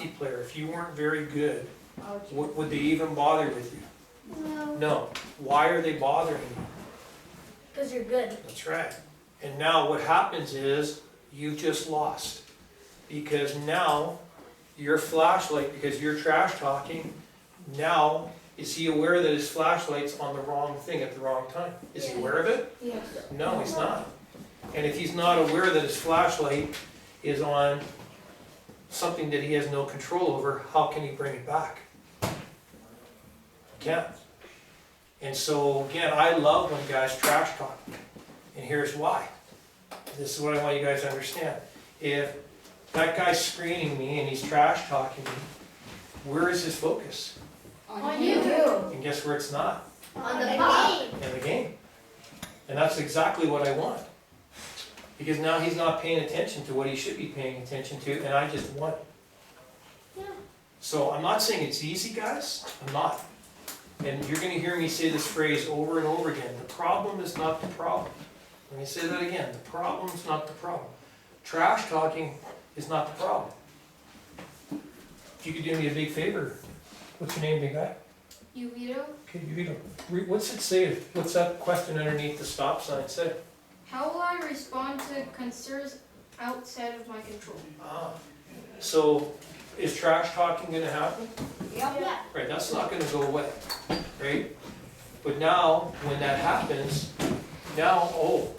hockey player, if you weren't very good, would they even bother with you? No. No. Why are they bothering you? Because you're good. That's right. And now what happens is you just lost. Because now your flashlight, because you're trash talking, now is he aware that his flashlight's on the wrong thing at the wrong time? Is he aware of it? Yes. No, he's not. And if he's not aware that his flashlight is on something that he has no control over, how can he bring it back? He can't. And so, again, I love when guys trash talk. And here's why. This is what I want you guys to understand. If that guy's screening me and he's trash talking me, where is his focus? On you. And guess where it's not? On the game. In the game. And that's exactly what I want. Because now he's not paying attention to what he should be paying attention to, and I just won. Yeah. So I'm not saying it's easy, guys. I'm not. And you're going to hear me say this phrase over and over again. The problem is not the problem. Let me say that again. The problem is not the problem. Trash talking is not the problem. If you could do me a big favor. What's your name, big guy? Uvito, Okay, you what's it say? What's that question underneath the stop sign say? how will I respond to concerns outside of my control? So is trash talking going to happen? Yeah. Right, that's not gonna go away, right? But now, when that happens, now,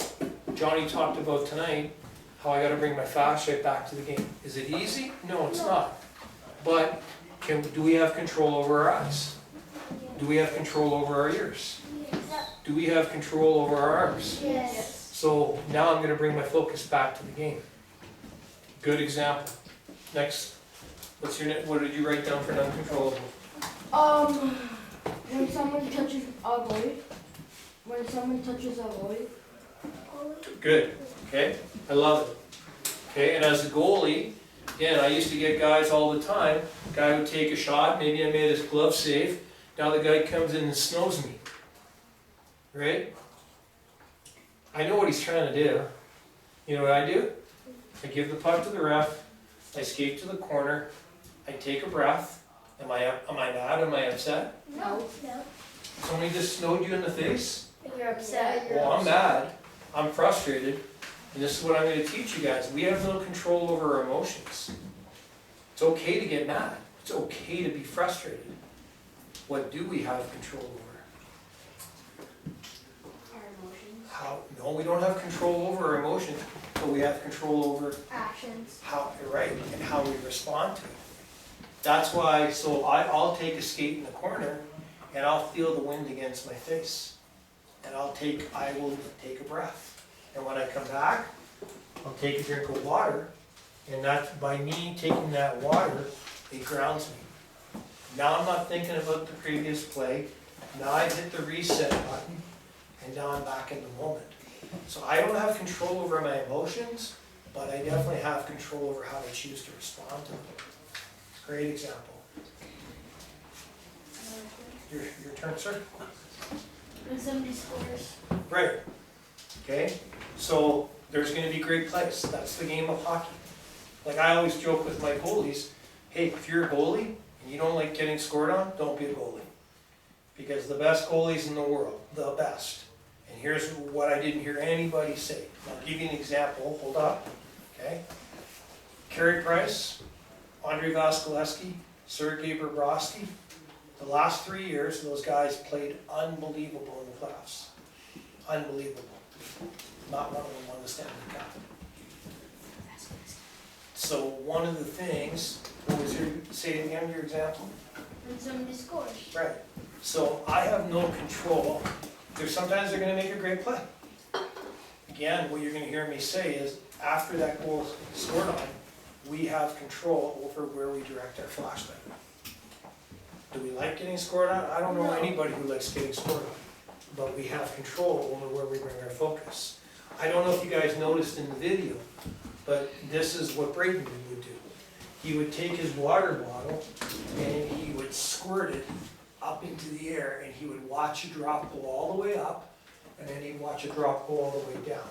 Johnny talked about tonight, how I gotta bring my flashlight back to the game. Is it easy? No, it's not. But do we have control over our eyes? Do we have control over our ears? Do we have control over our arms? Yes. So now I'm gonna bring my focus back to the game. Good example. Next, what did you write down for non-controllable? When someone touches a goalie. When someone touches a goalie. Good, okay, I love it. Okay, and as a goalie, again, I used to get guys all the time, guy would take a shot, maybe I made his glove safe, now the guy comes in and snows me. Right? I know what he's trying to do. You know what I do? I give the puck to the ref, I skate to the corner, I take a breath. Am I mad? Am I upset? No. No. Somebody just snowed you in the face? You're upset. Well, I'm mad, I'm frustrated, and this is what I'm going to teach you guys. We have no control over our emotions. It's okay to get mad. It's okay to be frustrated. What do we have control over? Our emotions. No, we don't have control over our emotions, but we have control over Actions. and how we respond to it. That's why, so I'll take a skate in the corner, and I'll feel the wind against my face. And I will take a breath. And when I come back, I'll take a drink of water, and that's by me taking that water, it grounds me. Now I'm not thinking about the previous play, now I've hit the reset button, and now I'm back in the moment. So I don't have control over my emotions, but I definitely have control over how I choose to respond to them. Great example. Your turn, sir. When somebody scores. Right. Okay, so there's going to be great plays. That's the game of hockey. Like I always joke with my goalies, hey, if you're a goalie and you don't like getting scored on, don't be a goalie. Because the best goalies in the world, the best. And here's what I didn't hear anybody say. I'll give you an example. Hold up. Okay. Carey Price, Andrei Vasilevsky, Sergei Bobrovsky. The last 3 years, those guys played unbelievable in the playoffs. Unbelievable. Not one of them won the Stanley Cup. So one of the things, say it again, your example? When somebody scores. Right. So I have no control. Sometimes they're going to make a great play. Again, what you're going to hear me say is, after that goal is scored on, we have control over where we direct our flashlight. Do we like getting scored on? I don't know anybody who likes getting scored on. But we have control over where we bring our focus. I don't know if you guys noticed in the video, but this is what Braden would do. He would take his water bottle and he would squirt it up into the air, and he would watch a drop go all the way up, and then he'd watch a drop go all the way down.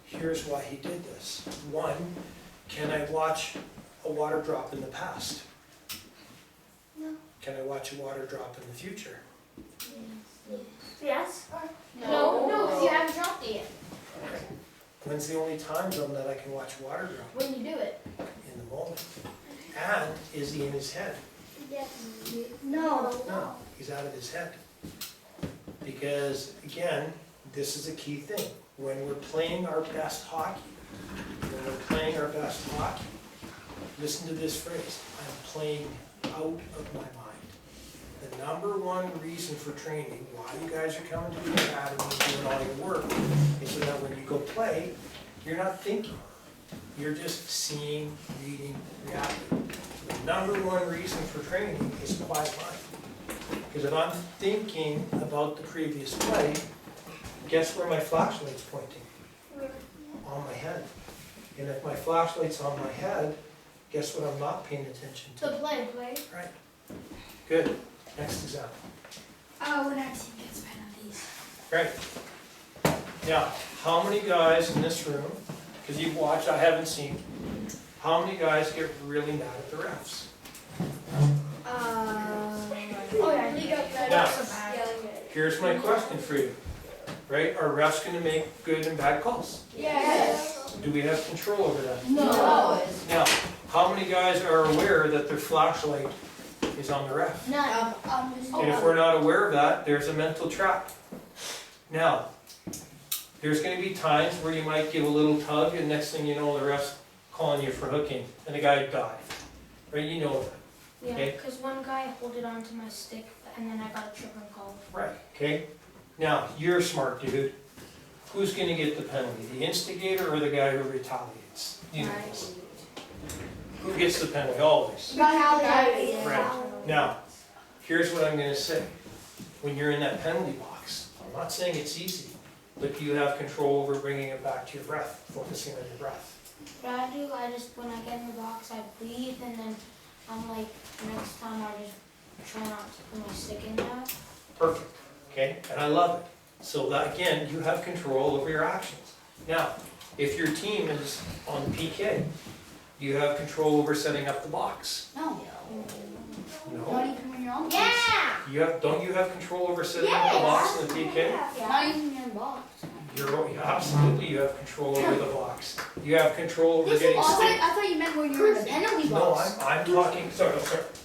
Here's why he did this. One, can I watch a a water drop in the past? No. Can I watch a water drop in the future? Yes. No, because you haven't dropped it yet. When's the only time zone that I can watch a water drop? When you do it. In the moment. And is he in his head? Yes. No. No, he's out of his head. Because, again, this is a key thing. When we're playing our best hockey, listen to this phrase, I'm playing out of my mind. The number one reason for training, why you guys are coming to the academy and doing all your work, is so that when you go play, you're not thinking. You're just seeing, reading, reacting. The number one reason for training is quiet mind. Because if I'm thinking about the previous play, guess where my flashlight's pointing? On my head. And if my flashlight's on my head, guess what I'm not paying attention The to? play. Right. Good. Next example. When our team gets penalties. Right. Now, how many guys in this room, because you've watched, I haven't seen, how many guys get really mad at the refs? Oh yeah, he got that. Now, here's my question for you. Right? Are refs going to make good and bad calls? Yes. Do we have control over that? No. Now, how many guys are aware that their flashlight is on the ref? None. And if we're not aware of that, there's a mental trap. Now, there's going to be times where you might give a little tug, and next thing you know, the ref's calling you for hooking, and the guy died. Right? You know that. Yeah, Okay. because one guy holded onto my stick, and then I got a tripping call. Right. Okay? Now, you're a smart dude. Who's going to get the penalty? The instigator or the guy who retaliates? You know this. Who gets the penalty? Always. Right. Now, here's what I'm going to say. When you're in that penalty box, I'm not saying it's easy, but you have control over bringing it back to your breath, focusing on your breath. What I do, when I get in the box, I breathe, and then I'm like, next time I just try not to put my stick in there. Perfect. Okay? And I love it. So that, again, you have control over your actions. Now, if your team is on PK, you have control over setting up the box. No. No? Not even when you're on. Yeah! Don't you have control over setting up the box in the PK? Not even in your box. Absolutely, you have control over the box. You have control over getting stick. I thought you meant when you were in the penalty No, box. I'm talking, sorry,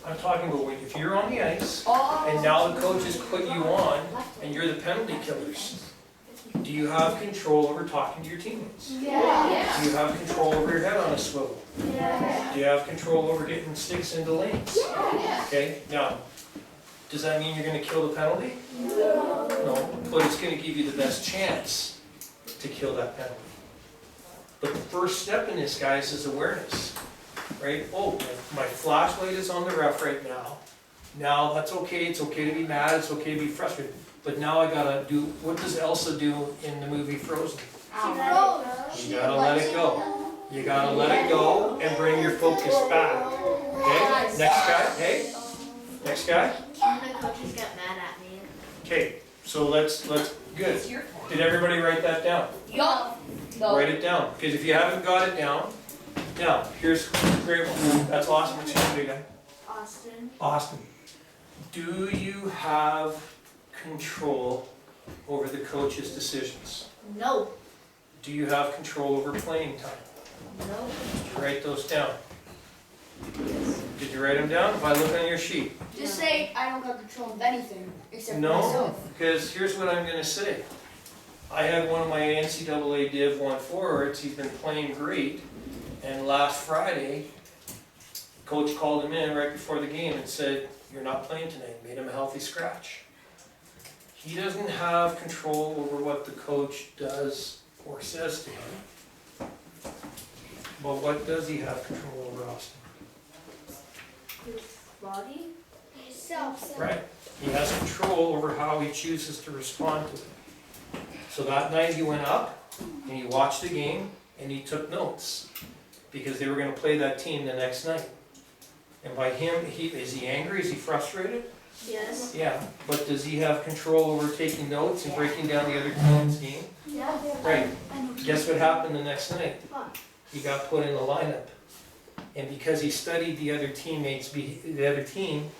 I'm talking about when, if you're on the ice, and now the coach has put you on, and you're the penalty killers, do you have control over talking to your teammates? Yeah. Do you have control over your head on a swivel? Yeah. Do you have control over getting sticks into lanes? Okay, now, does that mean you're gonna kill the penalty? No, but it's gonna give you the best chance to kill that penalty. But the first step in this, guys, is awareness, right? Oh, my flashlight is on the ref right now. Now, that's okay, it's okay to be mad, it's okay to be frustrated. But now I gotta do, what does Elsa do in the movie Frozen? You gotta let it go. You gotta let it go and bring your focus back. Okay, next guy, hey, next guy. The coaches got mad at me. Okay, so let's, good. Did everybody write that down? Yup. Write it down, because if you haven't got it down, now, here's great one. That's awesome. What's your name, guy? Austin. Austin. Do you have control over the coach's decisions? No. Do you have control over playing time? No. Did you write those down? Did you write them down? If I look on your sheet. Just say I don't got control of anything except No, myself. because here's what I'm gonna say. I had one of my NCAA Div 1 forwards, he's been playing great, and last Friday, coach called him in right before the game and said, "You're not playing tonight," made him a healthy scratch. He doesn't have control over what the coach does or says to him. But what does he have control over, Austin? His body? Himself. Right? He has control over how he chooses to respond to it. So that night he went up and he watched the game and he took notes because they were going to play that team the next night. And by him, is he angry? Is he frustrated? Yes. Yeah. But does he have control over taking notes and breaking down the other team's game? Yeah. Right. Guess what happened the next night? What? He got put in the lineup And because he studied the other teammates, the other team,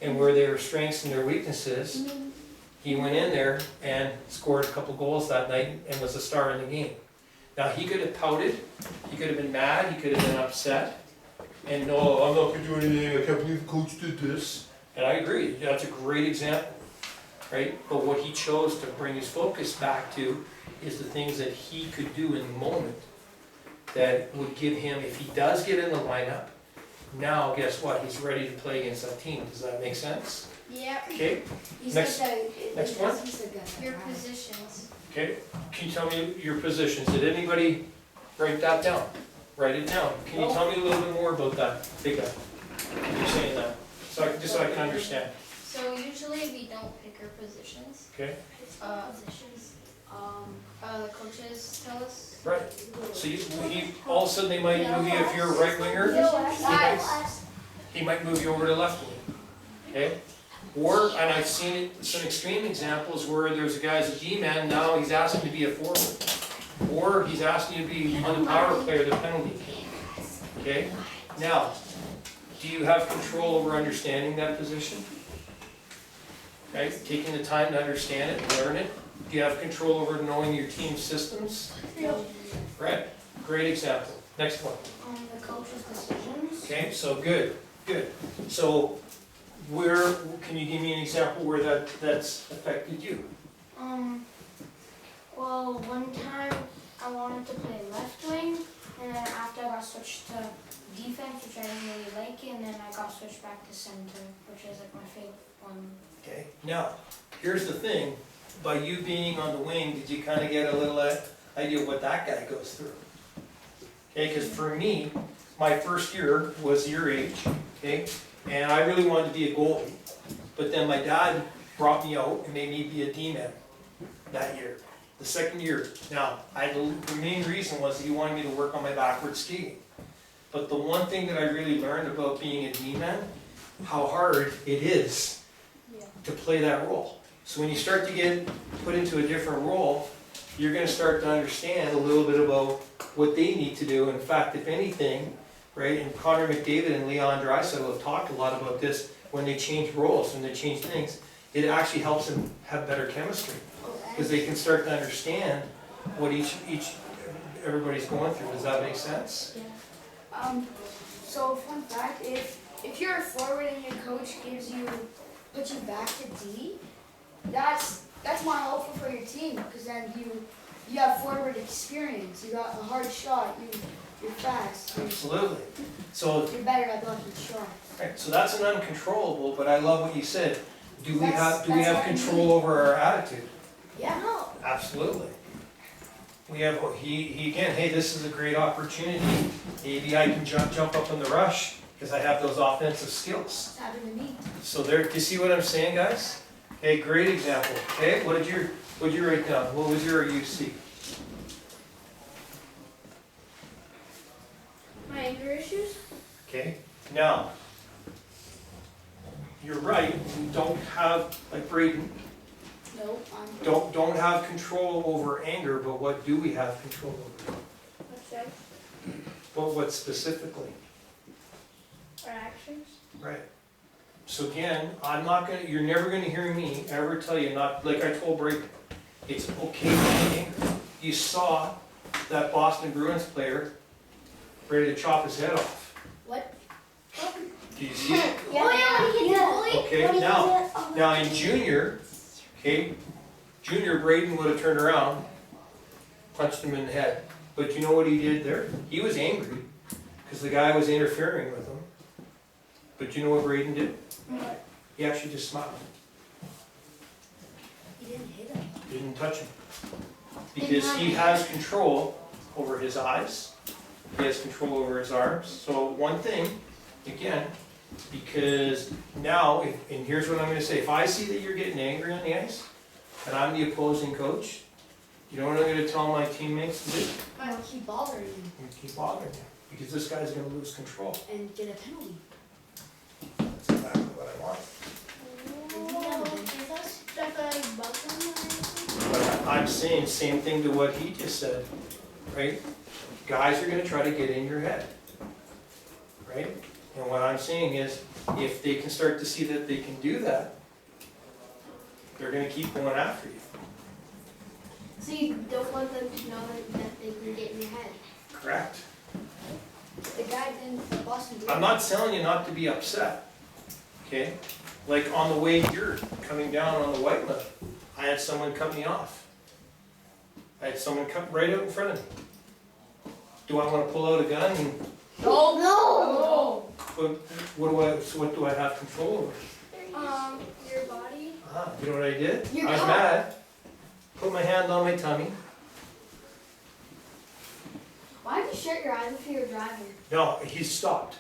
and where their strengths and their weaknesses, he went in there and scored a couple goals that night and was the star in the game. Now, he could have pouted, he could have been mad, he could have been upset, and no, I'm not gonna do anything, I can't believe the coach did this. And I agree, that's a great example, right? But what he chose to bring his focus back to is the things that he could do in the moment that would give him, if he does get in the lineup, now guess what, he's ready to play against that team. Does that make sense? Yeah. Okay, next one. Your positions. Okay, can you tell me your positions? Did anybody write that down? Write it down. Can you tell me a little bit more about that, big guy? You're saying that, just so I can understand, So usually we don't pick our positions. okay? The coaches tell us. Right, so all of a sudden they might move you, if you're a right winger, he might move you over to left wing, okay? Or, and I've seen it, some extreme examples where there's a guy's a D-man, now he's asking to be a forward. Or he's asking you to be on the power play or the penalty kill, okay? Now, do you have control over understanding that position? Right, taking the time to understand it and learn it? Do you have control over knowing your team's systems? Right, great example. Next one. The coach's decisions. Okay, so good. So where, can you give me an example where that's affected you? Well, one time I wanted to play left wing, and then after I got switched to defense, which I didn't really like, and then I got switched back to center, which is like my favorite one. Okay, now, here's the thing, by you being on the wing, did you kind of get a little idea of what that guy goes through? Okay, because for me, my first year was your age, okay, and I really wanted to be a goalie, but then my dad brought me out and made me be a D-man that year. The second year, now, the main reason was he wanted me to work on my backward skating. But the one thing that I really learned about being a D-man, how hard it is to play that role. So when you start to get put into a different role, you're gonna start to understand a little bit about what they need to do. In fact, if anything, right, and Connor McDavid and Leon Draisaitl have talked a lot about this, when they change roles, when they change things, it actually helps them have better chemistry. Because they can start to understand what everybody's going through. Does that make sense? So fun fact, if you're a forward and your coach puts you back to D, that's more helpful for your team, because then you have forward experience, you got a hard shot, you're fast, Absolutely. So, you're better at blocking shot. right, so that's an uncontrollable, but I love what you said. Do we have That's what I control over our attitude? Yeah. No. Absolutely. We have, he again, hey, this is a great opportunity. Maybe I can jump up in the rush because I have those offensive skills. It's happened to me. So there, do you see what I'm saying, guys? Okay, great example. Okay, what did you write down? What was your UC? My anger issues? Okay, now, you're right, we don't have, like Braden, No, don't have control over anger, but what do we have control over? What's that? But what specifically? Our actions? Right. So again, you're never gonna hear me ever tell you not, like I told Braden, it's okay to be angry. You saw that Boston Bruins player ready to chop his head off. What? Do you see it? Yeah. Okay, now in junior, okay, junior Braden would have turned around, punched him in the head. But you know what he did there? He was angry because the guy was interfering with him. But you know what Braden did? What? He actually just smiled. He didn't hit him. Didn't touch him. Because he has control over his eyes. He has control over his arms. So one thing, again, because now, and here's what I'm gonna say, if I see that you're getting angry on the ice, and I'm the opposing coach, you know what I'm gonna tell my teammates to do? Keep bothering him I'm gonna keep bothering him, because this guy's gonna lose control. and get a penalty. That's exactly what I want. But I'm saying same thing to what he just said, right? Guys are gonna try to get in your head, right? And what I'm saying is, if they can start to see that they can do that, they're gonna keep going after you. So you don't want them to know that they can get in your head. Correct. The guy in Boston. I'm not telling you not to be upset, okay? Like on the way here, coming down on the white line, I had someone cut me off. I had someone cut right out in front of me. Do I wanna pull out a gun and, No. what do I have control over? Your body. You know what I did? Your I was car. mad, put my hand on my tummy. Why did you shut your eyes if you were driving? No, he stopped.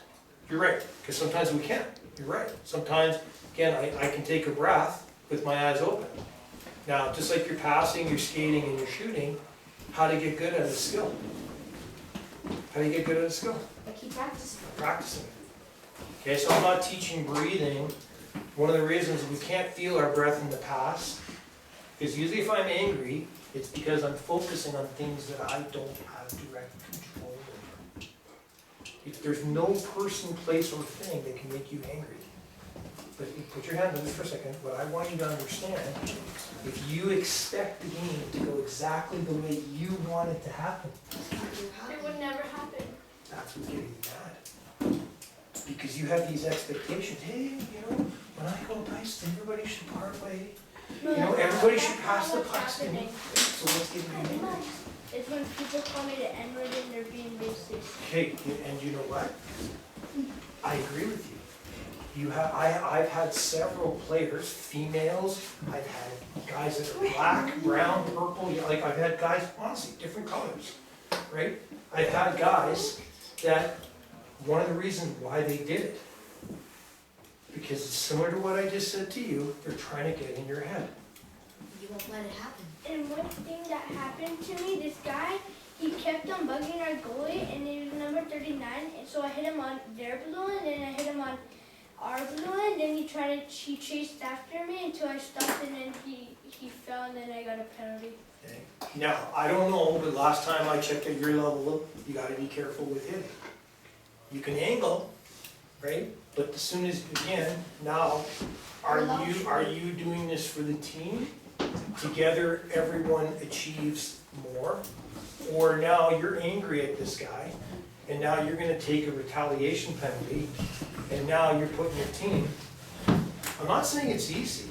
You're right, because sometimes we can't. You're right. Sometimes, again, I can take a breath with my eyes open. Now, just like you're passing, you're skating, and you're shooting, how to get good at a skill? How do you get good at a skill? I keep practicing. Practicing. Okay, so I'm not teaching breathing. One of the reasons we can't feel our breath in the past is usually if I'm angry, it's because I'm focusing on things that I don't have direct control over. If there's no person, place, or thing that can make you angry. But you put your hand on this for a second. What I want you to understand, if you expect the game to go exactly the way you want it to happen, It would never happen. that's what's getting you mad. Because you have these expectations, hey, when I go dice, everybody should part way. Everybody should pass the pucks to me. So what's getting you angry? It's when people call me the N-word and they're being racist. Okay, and you know what? I agree with you. I've had several players, females, I've had guys that are black, brown, purple, like I've had guys, honestly, different colors, right? I've had guys that, one of the reasons why they did it, because it's similar to what I just said to you, they're trying to get in your head. You won't let it happen. And one thing that happened to me, this guy, he kept on bugging our goalie, and he was number 39, and so I hit him on their blue line, and I hit him on our blue line, then he chased after me until I stopped, and then he fell, and then I got a penalty. Okay. Now, I don't know, but last time I checked at your level, you gotta be careful with hitting. You can angle, right? But as soon as, again, now, are you doing this for the team? Together, everyone achieves more? Or now you're angry at this guy, and now you're gonna take a retaliation penalty, and now you're putting your team. I'm not saying it's easy,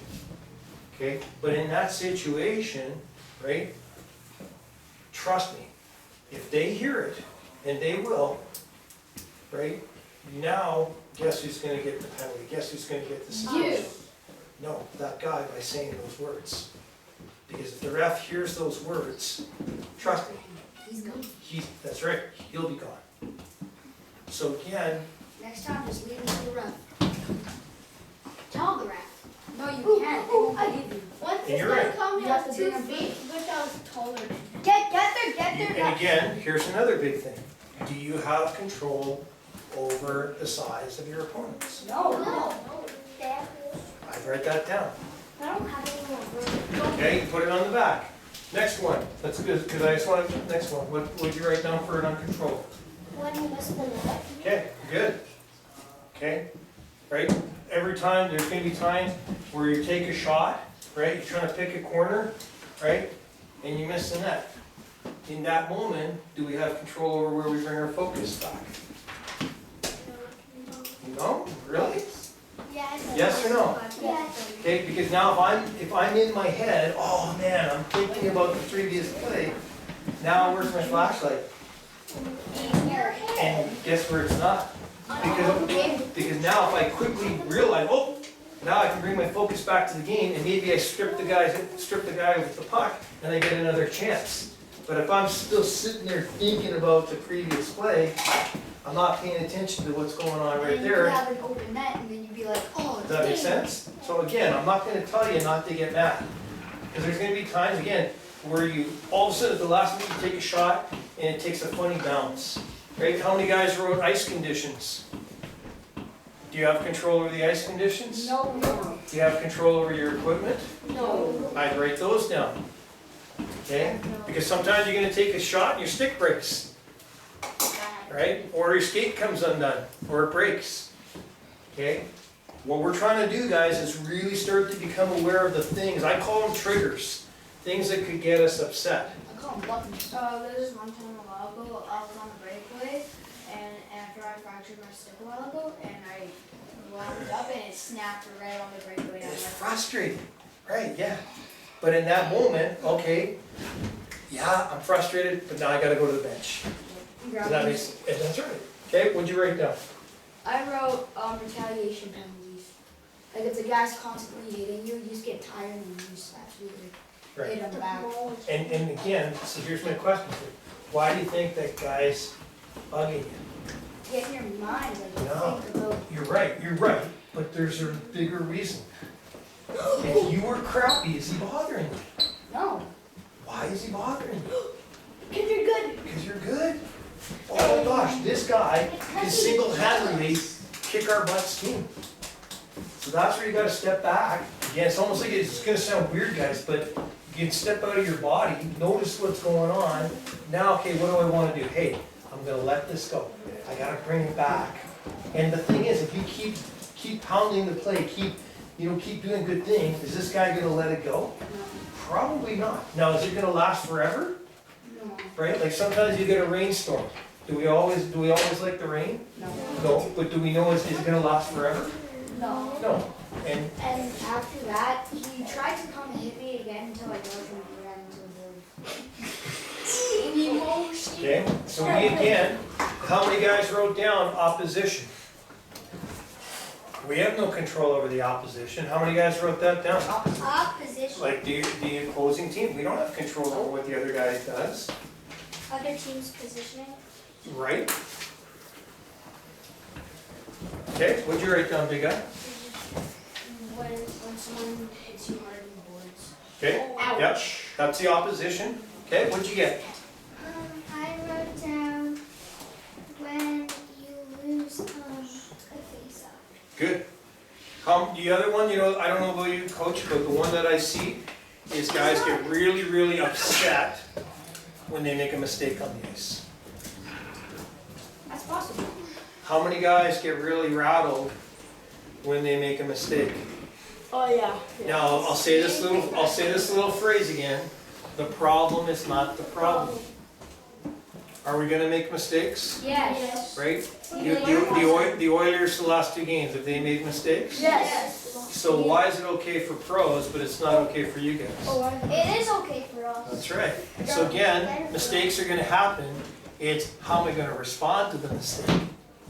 okay? But in that situation, right? Trust me, if they hear it, and they will, right? Now, guess who's gonna get the penalty? Guess who's gonna get the suspension? No, that guy by saying those words. Because if the ref hears those words, trust me, He's gone. that's right, he'll be gone. So again, Next time, just leave it to the ref. Tell the ref. No, you can't. They won't believe you. Once And this you're guy right. called me, You I have was to 2 bring him feet, which I was taller than him. Get there. and again, here's another big thing. Do you have control over the size of your opponents? No. I've write that down. I don't have any more. Okay, put it on the back. Next one, that's good, because I just want to, next one, what would you write down for an uncontrolled? When you miss the net. Okay, good. Okay, right? Every time, there's gonna be times where you take a shot, right? You're trying to pick a corner, right? And you miss the net. In that moment, do we have control over where we bring our focus back? No? Really? Yes. Yes or no? Yes. Okay, because now if I'm in my head, oh man, I'm thinking about the previous play, now where's my flashlight? And guess where it's not? Because now if I quickly realize, oh, now I can bring my focus back to the game, and maybe I strip the guy with the puck, and I get another chance. But if I'm still sitting there thinking about the previous play, I'm not paying attention to what's going on right You could there. have an open net, and then you'd be like, oh, Does that make sense? So again, I'm not gonna tell you not to get mad. Because there's gonna be times, again, where you, all of a sudden at the last minute, you take a shot, and it takes a funny bounce. Right? How many guys wrote ice conditions? Do you have control over the ice conditions? no. Do you have control over your equipment? No. I'd write those down. Okay? Because sometimes you're gonna take a shot and your stick breaks. right? Or your skate comes undone, or it breaks, okay? What we're trying to do, guys, is really start to become aware of the things, I call them triggers, things that could get us upset. I call them buttons. There was one time a while ago, I was on a breakaway, and after I fractured my stick a while ago, and I wound up and it snapped right on the breakaway. It's frustrating, right, yeah. But in that moment, okay, yeah, I'm frustrated, but now I gotta go to the bench. Does that make sense? Yeah, that's right. Okay, what'd you write down? I wrote retaliation penalties. Like if the guy's constantly hitting you, you just get tired and you just absolutely Right. hit him back. And again, so here's my question for you. Why do you think that guy's bugging you? Get in your mind, like No. think about. You're right, but there's a bigger reason. If you were crappy, is he bothering you? No. Why is he bothering you? Cause you're good. Because you're good. Oh my gosh, this guy can single-handedly kick our butts team. So that's where you gotta step back. Again, it's almost like it's gonna sound weird, guys, but you can step out of your body, notice what's going on. Now, okay, what do I wanna do? Hey, I'm gonna let this go. I gotta bring it back. And the thing is, if you keep pounding the play, keep doing good things, is this guy gonna let it go? Probably not. Now, is it gonna last forever? No. Right? Like sometimes you get a rainstorm. Do we always like the rain? No. No, but do we know is it gonna last forever? No. No. And And after that, he tried to come and hit me again until I dodged him and ran into the board. okay, so we again, how many guys wrote down opposition? We have no control over the opposition. How many guys wrote that down? Opposition. Like the opposing team, we don't have control over what the other guy does, Other teams' positioning. right? Okay, what'd you write down, big guy? When someone hits you hard in the boards. Okay, yep, that's the opposition. Okay, what'd you get? I wrote down when you lose a face-off. Good. The other one, I don't know about you, coach, but the one that I see is guys get really, really upset when they make a mistake on the ice. That's possible. How many guys get really rattled when they make a mistake? Oh yeah. Now, I'll say this little phrase again. The problem is not the problem. Are we gonna make mistakes? Yes. Right? The Oilers, the last 2 games, have they made mistakes? Yes. So why is it okay for pros, but it's not okay for you guys? It is okay for us. That's right. So again, mistakes are gonna happen. It's how am I gonna respond to the mistake?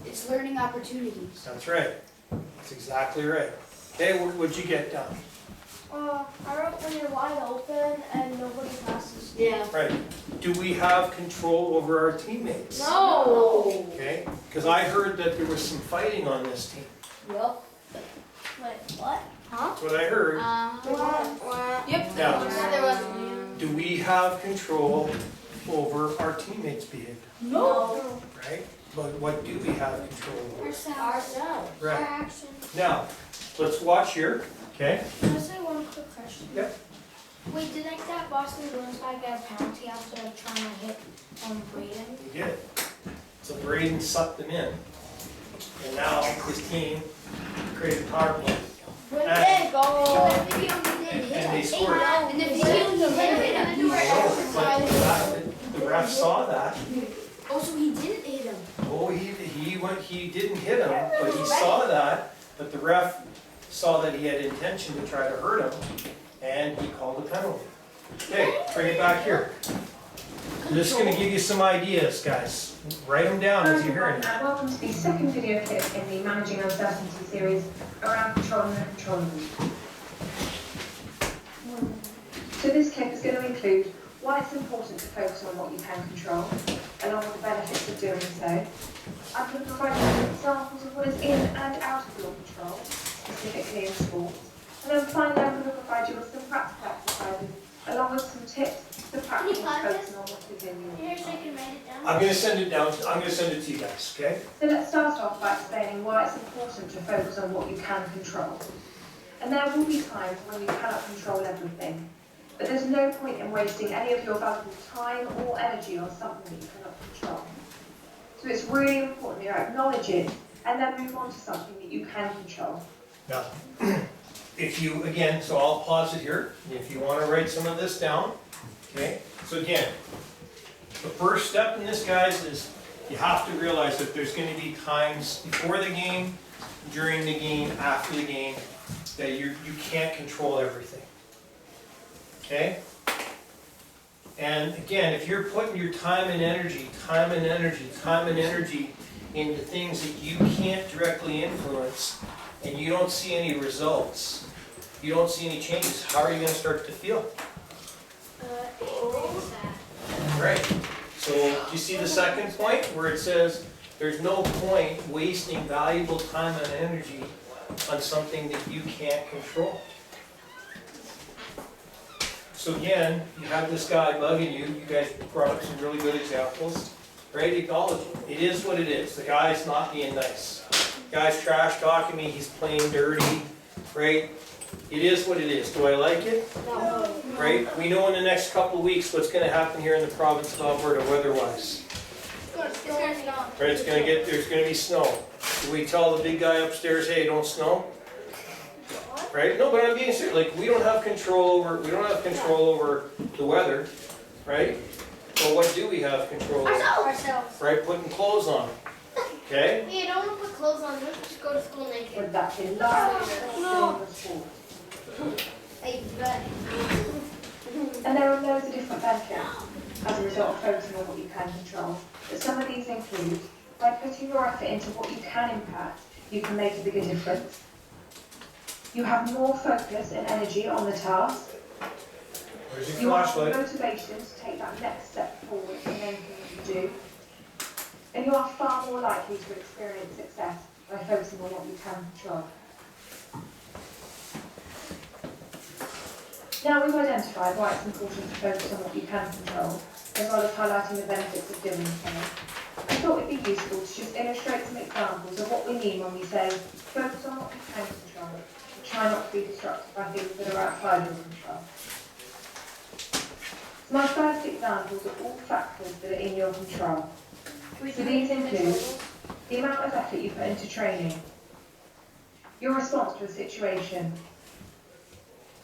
It's learning opportunities. That's right. That's exactly right. Okay, what'd you get down? I wrote when you're wide open and nobody passes. Yeah. Right. Do we have control over our teammates? No. Okay, because I heard that there was some fighting on this team. Yep. Wait, what? That's what I heard. Yep. Now, do we have control over our teammates' behavior? No. Right? But what do we have control over? Ourselves. Right. actions. Now, let's watch here. Okay? Can I say one quick question? Yep. Wait, did like that Boston Bruins guy get a penalty after trying to hit Braden? We did. So Braden sucked them in. And now his team created a power play. When And- they go. And they scored. In the video, he hit him. But the ref saw that. Oh, so he didn't hit him. Oh, he didn't hit him, but he saw that, but the ref saw that he had intention to try to hurt him, and he called a penalty. Okay, bring it back here. I'm just gonna give you some ideas, guys. Write them down as you're hearing them. Welcome to the second video clip in the Managing Uncertainty series around controlling the controllables. So this clip is going to include why it's important to focus on what you can control, along with the benefits of doing so. I'm going to provide you with examples of what is in and out of your control, specifically in sports. And then finally, I'm going to provide you with some practical exercises, along with some tips to practice focusing on what is in your Here, so control. you can write it down. I'm gonna send it down, I'm gonna send it to you guys, okay? So let's start off by explaining why it's important to focus on what you can control. And there will be times when you cannot control everything, but there's no point in wasting any of your valuable time or energy on something that you cannot control. So it's really important that you acknowledge it and then move on to something that you can control. Now, if you, again, so I'll pause it here, if you wanna write some of this down, okay? So again, the first step in this, guys, is you have to realize that there's gonna be times before the game, during the game, after the game, that you can't control everything. Okay? And again, if you're putting your time and energy into things that you can't directly influence, and you don't see any results, you don't see any changes, how are you gonna start to feel? Right. So, do you see the second point where it says, there's no point wasting valuable time and energy on something that you can't control? So again, you have this guy bugging you, you guys brought up some really good examples, right? Acknowledge it. It is what it is. The guy's not being nice. The guy's trash talking me, he's playing dirty, right? It is what it is. Do I like it? No. Right? We know in the next couple of weeks what's gonna happen here in the province of Alberta weather-wise. It's gonna snow. Right, there's gonna be snow. Do we tell the big guy upstairs, hey, don't snow? Right? No, but I'm being serious, like, we don't have control over the weather, right? But what do we have control over? Ourselves. Right, putting clothes on, okay? You don't want to put clothes on, let's just go to school naked. Would that be love No. in the sport? Hey, but And there are loads of different benefits as a result of focusing on what you can control. But some of these include, by putting your effort into what you can impact, you can make a bigger difference. You have more focus and energy on the task. Where's your You have flashlight? motivation to take that next step forward in anything that you do. And you are far more likely to experience success by focusing on what you can control. Now we've identified why it's important to focus on what you can control, as well as highlighting the benefits of doing so. I thought it'd be useful to just illustrate some examples of what we mean when we say focus on what you can control, and try not to be distracted by things that are outside your control. So my first examples are all factors that are in your control. So these include the amount of effort you put into training, your response to a situation,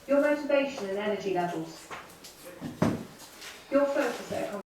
your motivation and energy levels, your focus at a